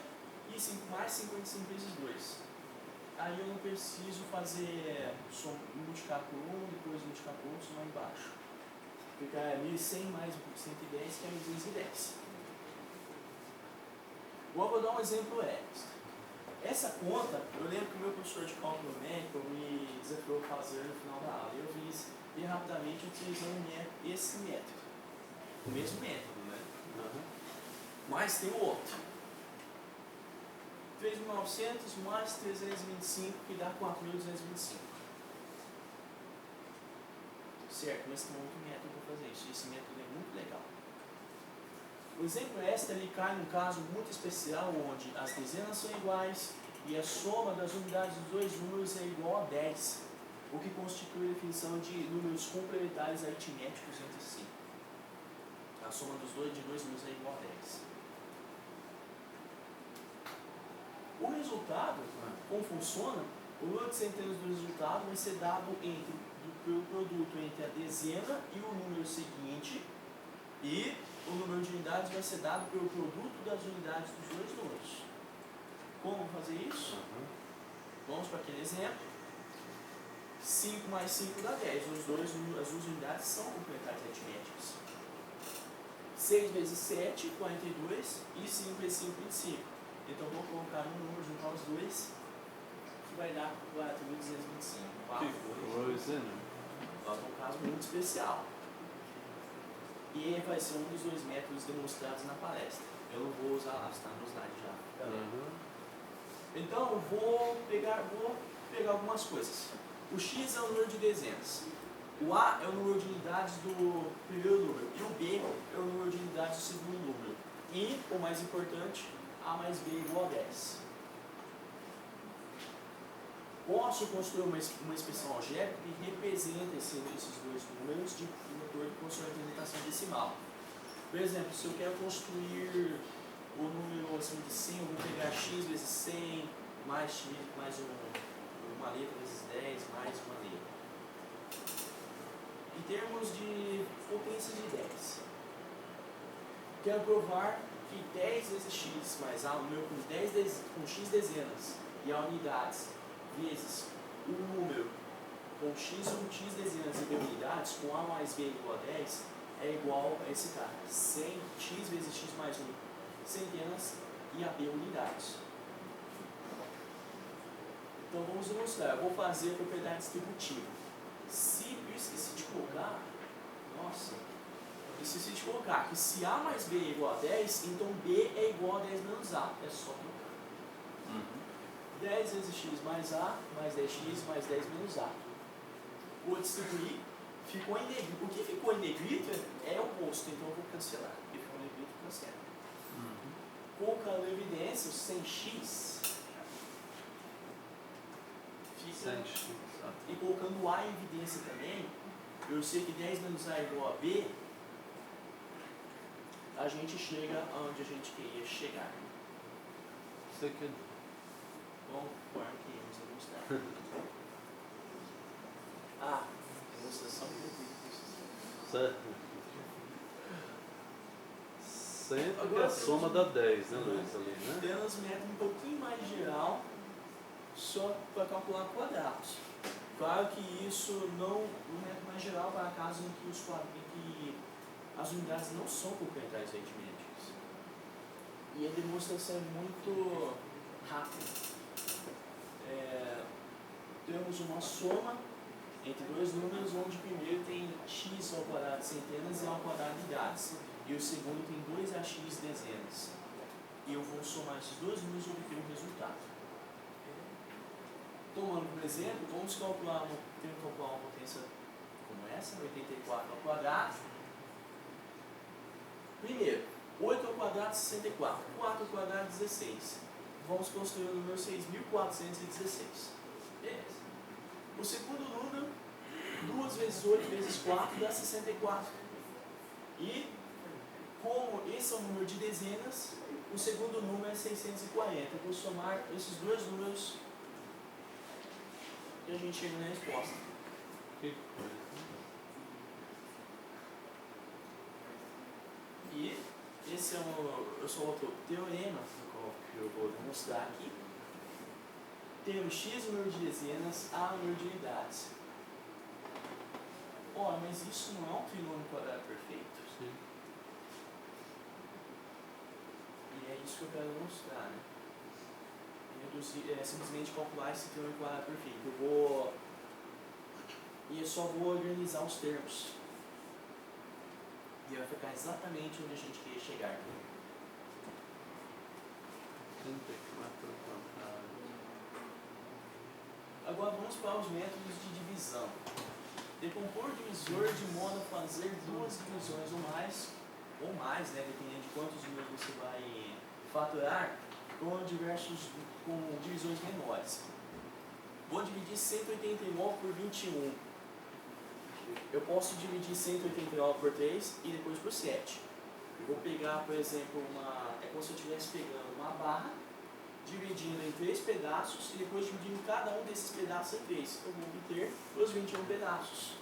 e 5 mais 55 vezes 2. Aí eu não preciso fazer multiplicar por 1, depois multiplicar por 1, somar embaixo. Fica 1.100 mais 110, que é 1.210. Agora vou dar um exemplo extra. Essa conta, eu lembro que o meu professor de cálculo numérico me desafiou a fazer no final da aula. Eu fiz bem rapidamente utilizando esse método. O mesmo método, né? Mas tem o outro. 3.900 mais 325, que dá 4.225. Certo, mas tem outro método para fazer isso. Esse método é muito legal. O exemplo extra ele cai num caso muito especial, onde as dezenas são iguais e a soma das unidades dos dois números é igual a 10, o que constitui a definição de números complementares aritméticos entre si. A soma de dois números é igual a 10. O resultado, como funciona, o número de centenas do resultado vai ser dado pelo produto entre a dezena e o número seguinte, e o número de unidades vai ser dado pelo produto das unidades dos dois números. Como fazer isso? Vamos para aquele exemplo. 5 mais 5 dá 10. As duas unidades são complementares aritméticas. 6 vezes 7, 42. E 5 vezes 5, 25. Então vou colocar um número, juntar os dois, que vai dar 4.225. Que coisa, né? Nós um caso muito especial. E vai ser um dos dois métodos demonstrados na palestra. Eu não vou usar lá, está no slide já. Então eu vou pegar algumas coisas. O x é o número de dezenas. O a é o número de unidades do primeiro número. E o b é o número de unidades do segundo número. E, o mais importante, a mais b é igual a 10. Posso construir uma expressão algébrica que representa esses dois números de acordo com a sua representação decimal. Por exemplo, se eu quero construir o número acima de 100, eu vou pegar x vezes 100, mais x, mais uma letra vezes 10, mais uma letra. Em termos de potência de 10, quero provar que 10 vezes x mais a, o número com x dezenas e a unidades, vezes o número com x dezenas e b unidades, com a mais b igual a 10, é igual a esse cara. 100 x vezes x mais 1 centenas e a b unidades. Então vamos ilustrar. Eu vou fazer a propriedade distributiva. Se eu esqueci de colocar, nossa, eu esqueci de colocar que se a mais b é igual a 10, então b é igual a 10 menos a. É só trocar. 10 vezes x mais a, mais 10x, mais 10 menos a. Vou distribuir, ficou em negrito. O que ficou em negrito é o oposto, então eu vou cancelar. O que ficou em negrito, cancela. Colocando em evidência o 100x, fica, 100x. e colocando a em evidência também, eu sei que 10 menos a é igual a b, a gente chega onde a gente queria chegar. Isso aqui. Vamos pôr aqui, vamos mostrar. Demonstração de Certo. 100 que é a soma da 10, né, Luiz? Ali, né? Temos um método um pouquinho mais geral, só para calcular quadrados. Claro que isso não é um método mais geral para casos em que as unidades não são complementares aritméticas. E a demonstração é muito rápida. Temos uma soma entre dois números, onde o primeiro tem x ao quadrado de centenas e ao quadrado de unidades, e o segundo tem 2ax dezenas. E eu vou somar esses dois números e obter o resultado. Tomando por exemplo, vamos calcular uma potência como essa, 84 ao quadrado. Primeiro, 8 ao quadrado, 64. 4 ao quadrado, 16. Vamos construir o número 6.416. Beleza. O segundo número, 2 vezes 8 vezes 4 dá 64. E, como esse é um número de dezenas, o segundo número é 640. Eu vou somar esses dois números e a gente chega na resposta. E esse é outro teorema que eu vou mostrar aqui. Temos x número de dezenas, a número de unidades. Mas isso não é um trinômio quadrado perfeito? Sim. E é isso que eu quero mostrar, né? Simplesmente calcular esse trinômio quadrado perfeito. E eu só vou organizar os termos. E vai ficar exatamente onde a gente queria chegar. 34 ao quadrado. Agora vamos para os métodos de divisão. Decompor o divisor de modo a fazer duas divisões ou mais, né, dependendo de quantos números você vai fatorar, com divisões menores. Vou dividir 189 por 21. Eu posso dividir 189 por 3 e depois por 7. Eu vou pegar, por exemplo, é como se eu estivesse pegando uma barra, dividindo em 3 pedaços e depois dividindo cada um desses pedaços em 3. Eu vou obter os 21 pedaços.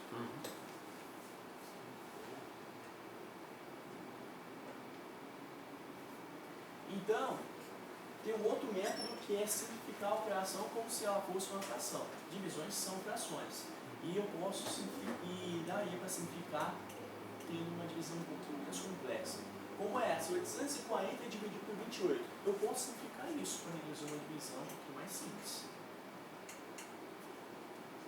Então, tem um outro método que é simplificar a operação como se ela fosse uma fração. Divisões são frações. E eu posso e daria para simplificar tendo uma divisão um pouquinho mais complexa. Como é essa? 840 dividido por 28. Eu posso simplificar isso para realizar uma divisão um pouquinho mais simples.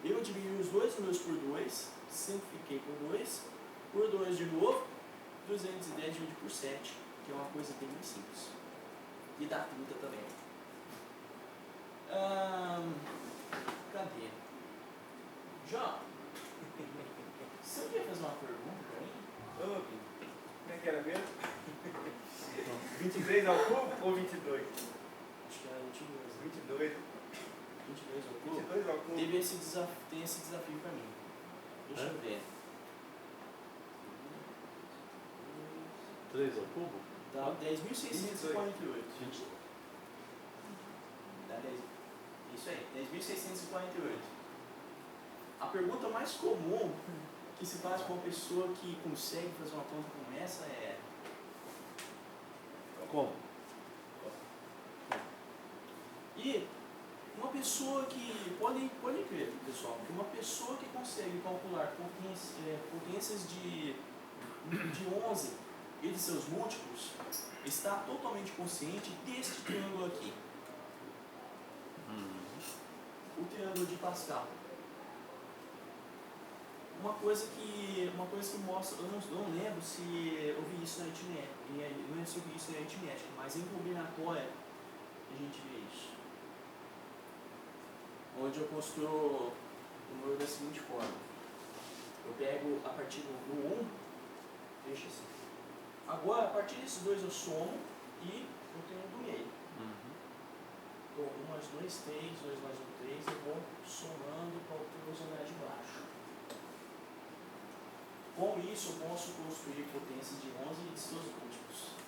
Eu dividi os dois números por 2, simplifiquei por 2 de novo, 210 dividido por 7, que é uma coisa bem mais simples. E dá 30 também. Cadê? João, você quer fazer uma pergunta para mim? Como é que era mesmo? 23 ao cubo ou 22? Acho que era 22. 22. 22 ao cubo? 22 ao cubo. Tem esse desafio para mim. Deixa eu ver. 3 ao cubo? Dá 10.648. Dá 10. Isso aí, 10.648. A pergunta mais comum que se faz para uma pessoa que consegue fazer uma conta como essa é: Como? E uma pessoa que, pode crer, pessoal, que uma pessoa que consegue calcular potências de 11 e de seus múltiplos está totalmente consciente deste triângulo aqui, o triângulo de Pascal. Uma coisa que mostra, eu não lembro se eu vi isso na aritmética, não lembro se eu vi isso na aritmética, mas em combinatória a gente vê isso. Onde eu construo o número da seguinte forma: eu pego a partir do 1, deixa assim. Agora, a partir desses dois eu somo e eu tenho um do meio. Então, 1 mais 2, 3, 2 mais 1, 3, eu vou somando para obter os andares de baixo. Com isso, eu posso construir potências de 11 e de seus múltiplos.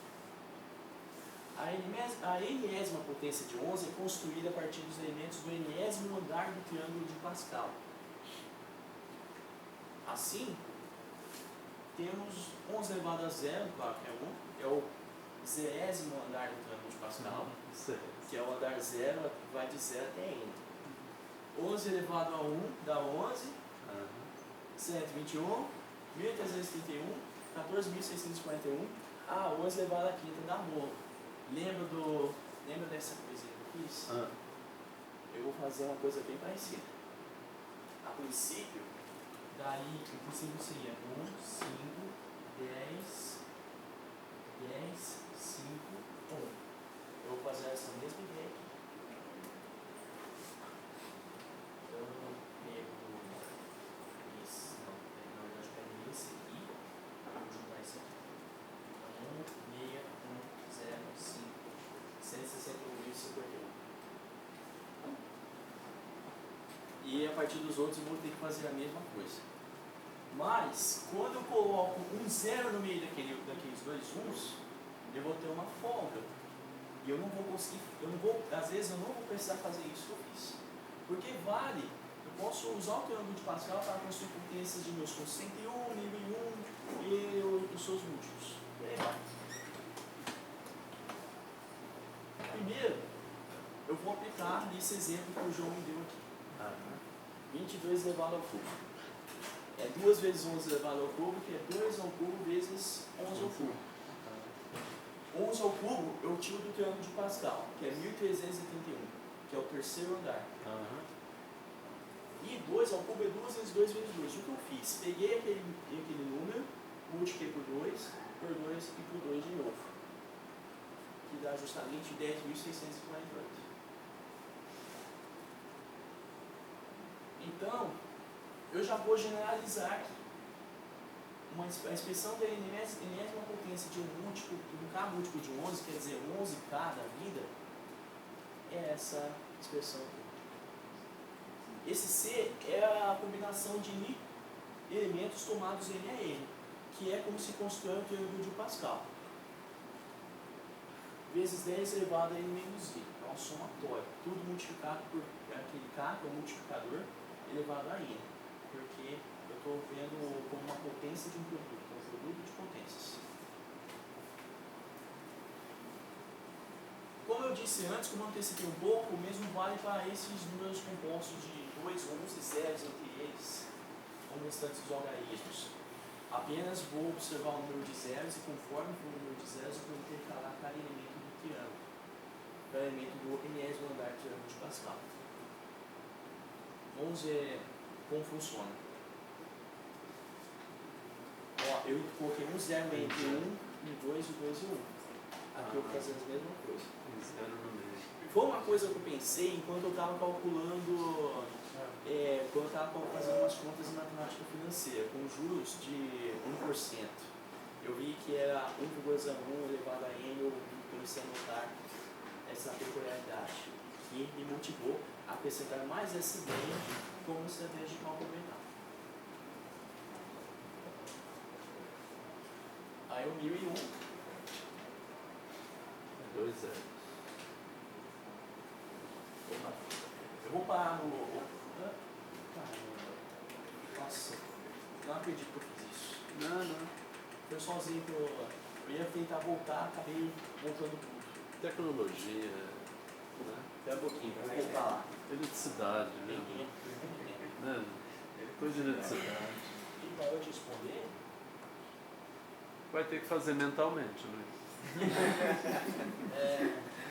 A enésima potência de 11 é construída a partir dos elementos do enésimo andar do triângulo de Pascal. Assim, temos 11 elevado a 0, claro que é 1, é o 0º andar do triângulo de Pascal, que é o andar 0, vai de 0 até n. 11 elevado a 1 dá 11, 121, 1331, 14.641, 11 elevado a 5 dá rolo. Lembra dessa coisinha que eu fiz? Eu vou fazer uma coisa bem parecida. A princípio, o princípio seria 1, 5, 10, 10, 5, 1. Eu vou fazer essa mesma ideia aqui. Então, eu pego esse, na verdade eu pego esse aqui, vou juntar esse aqui. 1, 6, 1, 0, 5, 161.051. E a partir dos outros eu vou ter que fazer a mesma coisa. Mas, quando eu coloco um 0 no meio daqueles dois uns, eu vou ter uma folga. E eu não vou conseguir, às vezes eu não vou precisar fazer isso que eu fiz. Porque vale, eu posso usar o triângulo de Pascal para construir potências de meus pontos 101, nível 1 e os seus múltiplos. E aí vai. Primeiro, eu vou aplicar nesse exemplo que o João me deu aqui. 22 elevado ao cubo. É 2 vezes 11 elevado ao cubo, que é 2 ao cubo vezes 11 ao cubo. 11 ao cubo eu tiro do triângulo de Pascal, que é 1371, que é o terceiro andar. E 2 ao cubo é 2 vezes 2 vezes 2. O que eu fiz? Peguei aquele número, multipliquei por 2 e por 2 de novo. Que dá justamente 10.648. Então, eu já vou generalizar aqui. A expressão da enésima potência de um K múltiplo de 11, quer dizer, 11K da vida, é essa expressão aqui. Esse C é a combinação de elementos tomados N a N, que é como se constrói o triângulo de Pascal. Vezes 10 elevado a N menos I. É uma somatória. Tudo multiplicado por aquele K, que é o multiplicador, elevado a N. Porque eu estou vendo como uma potência de um produto, um produto de potências. Como eu disse antes, como eu antecipei um pouco, o mesmo vale para esses números compostos de 2, 1s e zeros entre eles, como restantes dos algarismos. Apenas vou observar o número de zeros e conforme for o número de zeros eu vou intercalar cada elemento do triângulo, cada elemento do enésimo andar do triângulo de Pascal. Vamos ver como funciona. Ó, eu coloquei um 0 entre 1 e 2 e 2 e 1. Aqui eu vou fazer a mesma coisa. Foi uma coisa que eu pensei enquanto eu estava calculando, quando eu estava fazendo umas contas em matemática financeira, com juros de 1%. Eu vi que era 1,01 elevado a n, eu comecei a notar essa peculiaridade. E me motivou a acrescentar mais essa ideia como estratégia de cálculo mental. Aí o 1001. 2 zeros. Eu vou parar no... Nossa, não acredito que eu fiz isso. Não. Foi sozinho que eu... Eu ia tentar voltar, acabei voltando tudo. Tecnologia, né? Espera um pouquinho, vou voltar lá. Eletricidade, né? Né? Coisa de eletricidade. E para eu te responder, Vai ter que fazer mentalmente, né?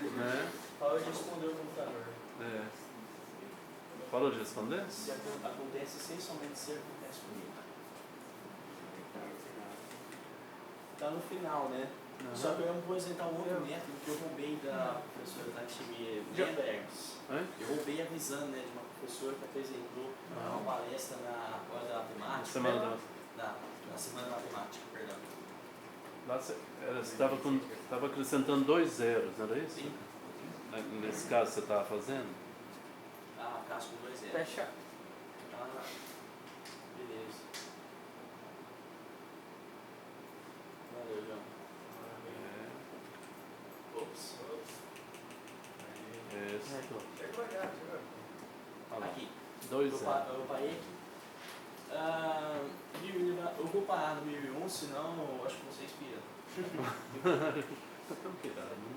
Né? para eu te responder o computador. É. Parou de responder? Se acontece essencialmente se acontece comigo. Tá no final, né? Aham. Só que eu vou apresentar um outro método que eu roubei da professora Tati Lembergs. Hã? Eu roubei avisando, né, de uma professora que apresentou uma palestra na hora da matemática. Semana Na semana da matemática, perdão. Lá você estava acrescentando 2 zeros, não era isso? Sim. Nesse caso você estava fazendo? Ah, caso com 2 zeros. Fecha. Ah, beleza. Valeu, João. Ops. É. Isso. Chegou já, chegou. Olha lá. Aqui. 2 Eu zeros. parei aqui. Eu vou parar no 1011, senão eu acho que você expira. Tranquilidade, né?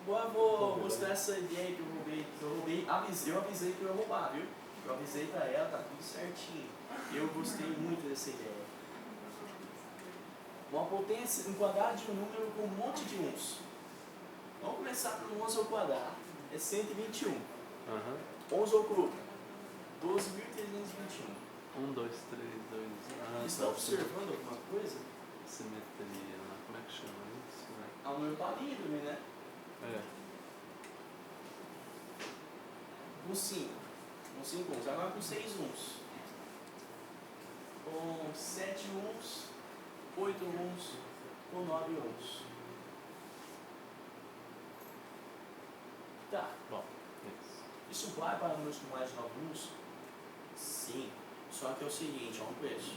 Agora eu vou mostrar essa ideia que eu roubei. Eu avisei que eu ia roubar, viu? Eu avisei pra ela, tá tudo certinho. Eu gostei muito dessa ideia. Uma potência, um quadrado de um número com um monte de uns. Vamos começar pelo 11 ao quadrado. É 121. Aham. 11 ao cubo. 12.321. 1, 2, 3, 2. Ah, Estão tá. observando alguma coisa? Simetria, né? Como é que chama isso? É um número palíndromo, né? É. Com 5. Com 5 uns. Agora com 6 uns. Com 7 uns. 8 uns. Com 9 uns. Tá. Bom, isso. Isso vale para números com mais de 9 uns? Sim. Só que é o seguinte, é um preço.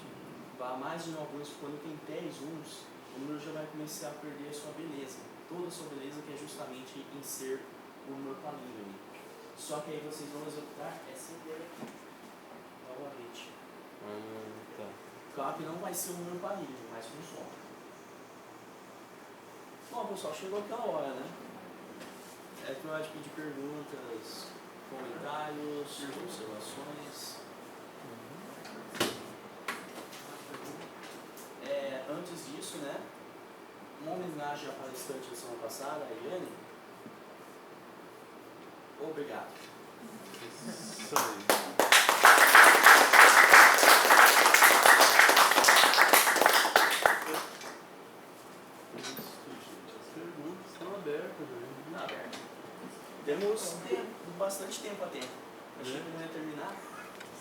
Para mais de 9 uns, quando tem 10 uns, o número já vai começar a perder a sua beleza. Toda a sua beleza que é justamente em ser um número palíndromo. Só que aí vocês vão executar essa ideia aqui. Novamente. Tá. Claro que não vai ser um número palíndromo, mas funciona. Bom, pessoal, chegou aquela hora, né? É que eu acho que pedir perguntas, comentários, observações. Antes disso, né? Uma homenagem à palestrante da semana passada, a Eliane. Obrigado. Isso aí. As perguntas estão abertas, né? Tá aberto. Temos bastante tempo a tempo. Achei que não ia terminar.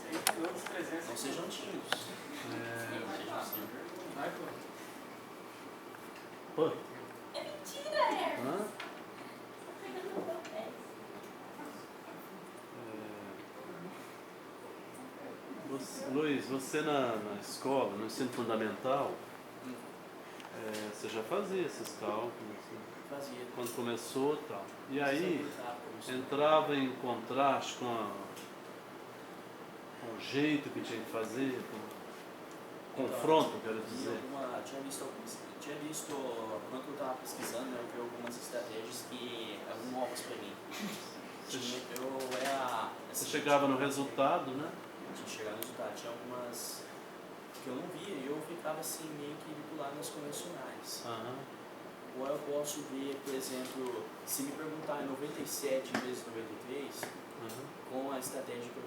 6 minutos, 300. Não sejam tímidos. Sejam sempre. Vai, pô. Pô. É mentira, é! Hã? Tá pegando no meu pé. Luiz, você na escola, no ensino fundamental, você já fazia esses cálculos, né? Fazia. Quando começou e tal. E aí Sempre entrava em contraste com o jeito que tinha que fazer, com o confronto, quero dizer. Tinha visto, quando eu estava pesquisando, eu vi algumas estratégias que eram novas para mim. Você chegava no resultado, né? Tinha chegado no resultado. Tinha algumas que eu não via e eu ficava assim meio que vinculado nas convencionais. Aham. Ou eu posso ver, por exemplo, se me perguntar em 97 vezes 93, Aham. com a estratégia que eu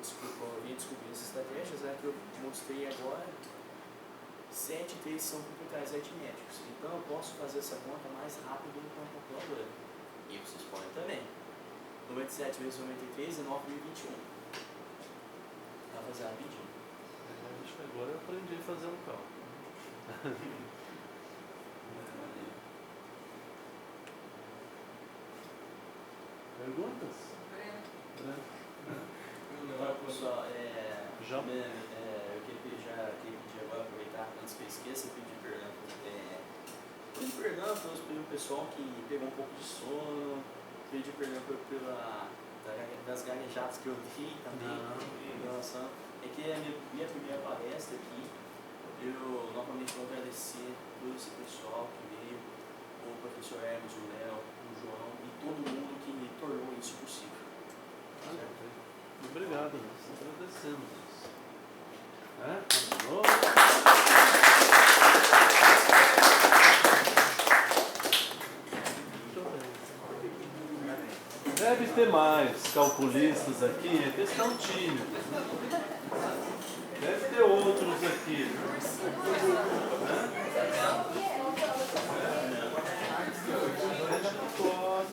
vim descobrir essas estratégias, é que eu mostrei agora, 7 vezes são computares aritméticos. Então eu posso fazer essa conta mais rápido do que uma calculadora. E vocês podem também. 97 vezes 93 é 9.021. Dá pra fazer rapidinho. Acho que agora eu aprendi a fazer um cálculo. Perguntas? Agora, pessoal, Já? eu queria pedir agora, aproveitar, antes que eu esqueça, pedir perdão pelo pessoal que pegou um pouco de sono, pedir perdão das gaguejadas que eu vi também, em relação. É que é a minha primeira palestra aqui, eu novamente vou agradecer todo esse pessoal que veio, Deve ter mais calculistas aqui, é questão tímida. Deve ter outros aqui.